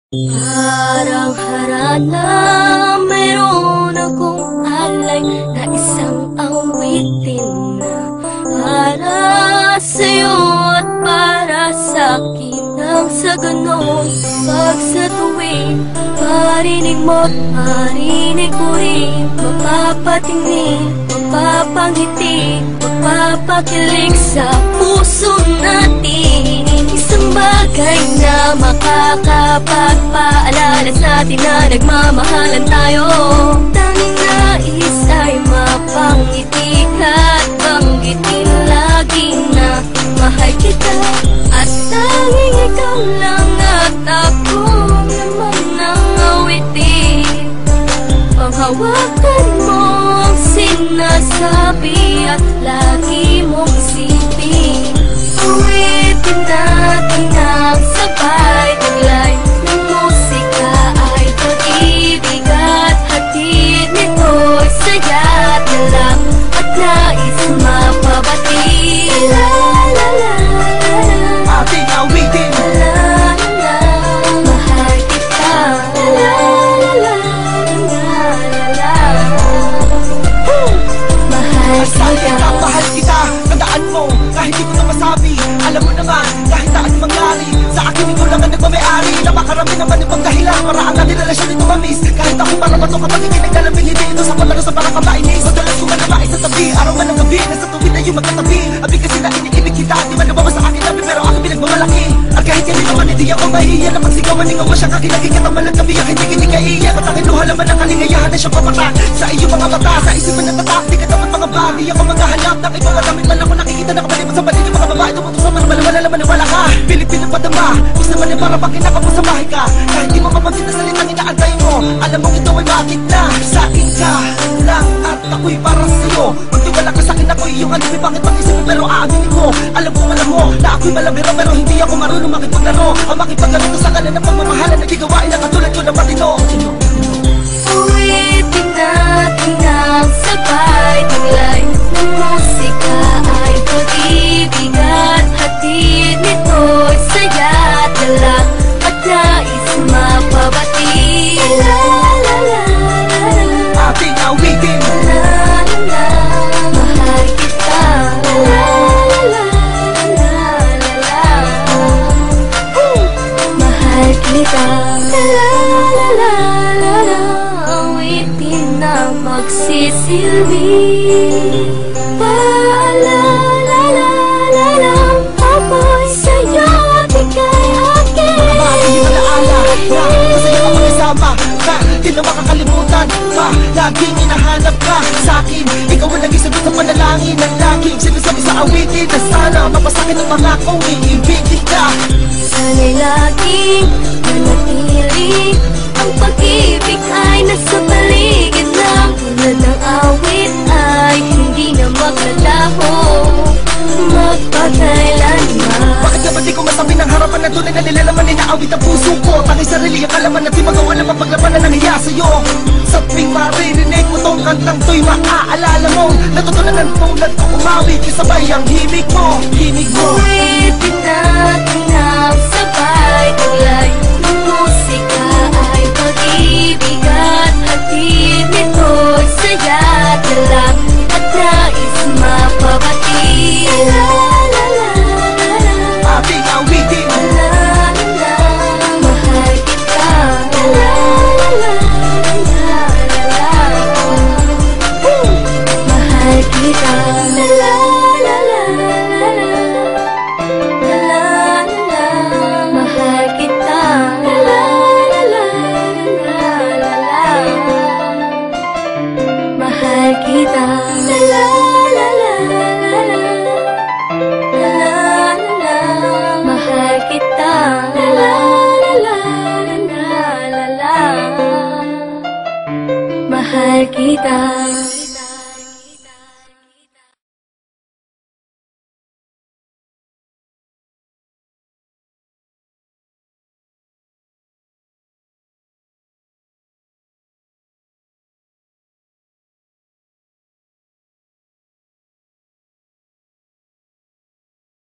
Parang harana, mayroon akong alay na isang awitin na para sa'yo at para sa'kin. Nang sa ganon, pag sa tuwing marinig mo't marinig ko rin, mapapatingin, mapapangiti, mapapakilig sa puso natin. Isang bagay na makakapagpaalala sa atin na nagmamahalan tayo. Tanging nais ay mapangiti at banggitin lagi na mahal kita. At tanging ikaw lang at ako naman ang awitin. Panghawakan mo ang sinasabi at lagi mong isipin. Uwitin natin ang sabay taglay ng musika ay pag-ibig at hatid nito'y saya't lang at nais mapabati. La la la la, ating awitin. la la la, mahal kita. La la la la, mahal kita. Mahal kita, tandaan mo, kahit di ko na masabi. Alam mo naman, kahit saan mangyari, sa akin ikaw lang ang nagmamayari. Napakarami naman ibang dahilan para ang ating relasyon ito mamis. Kahit ako marabato kapag hindi nagdalamin, hindi ito sa palaro sa parang kamainis. Madalas ko man naman sa tabi, araw man ang gabi, nasa tuwid na yung magkatabi. Abig kasi na iniibig kita, di man nabawa sa akin labi, pero aking pinagmamalaki. At kahit yan naman, hindi ako mahihiya na pagsigawan, ikaw mo siya kakinaging kataman ng gabi. Ang hindi kaiiyak, at aking luha naman ang kalingayahan na siyang papatak sa iyong mga mata, sa isipan ng tatak. Di ka dapat mga bagay, ako maghahanap ng ibang magamit man ako nakikita na kapalimot sa paligid. Mga babae tumutok sa malaman naman wala ka. Pilipin ang padama, gusto naman ay para pag kinakapos sa bahay ka. Kahit di mo mapansin na salitang inaantay mo, alam mong ito ay bakit na sa akin ka lang at ako'y para sa'yo. Magtiwala ka sa'kin, ako'y iyong alibay. Bakit mag-isip mo pero aaminin ko, alam mo na ako'y malabiro, pero hindi ako marunong makipaglaro. Ang makipagganito sa kanan ng pagmamahalan na di gawain na katulad ko na matino. Uwitin natin ang sabay taglay ng musika ay pag-ibig at hatid nito'y saya't lang at nais mapabati. La la la la, Ating awitin. la la la, mahal kita. La la la la la, mahal kita. La la la la la, awitin na magsisilbi. Paalala la la la, ako'y sa'yo at ika'y akin. Bagay yung alaala na masaya ka makasama ka, di na makakalimutan pa. Laging hinahanap ka sa'kin, ikaw ang naging sagot sa panalangin ng laging sinasabi sa awitin na sana mapasakin ang mga kong iibigin ka. Sana'y laging manatili, ang pag-ibig ay nasa paligid lang. Tulad ng awit ay hindi na maglalaho magpakailanman. Bakit naman di ko masabi ng harapan na tunay na nilalaman inaawit ang puso ko? Tanging sarili ang kalaman at di magawa na mapaglabanan ng hiya sa'yo. Sa tuwing maririnig mo tong kantang to'y maaalala mo natutunan ng tulad ko umawit kasabay ang himig mo. Uwitin natin ang sabay taglay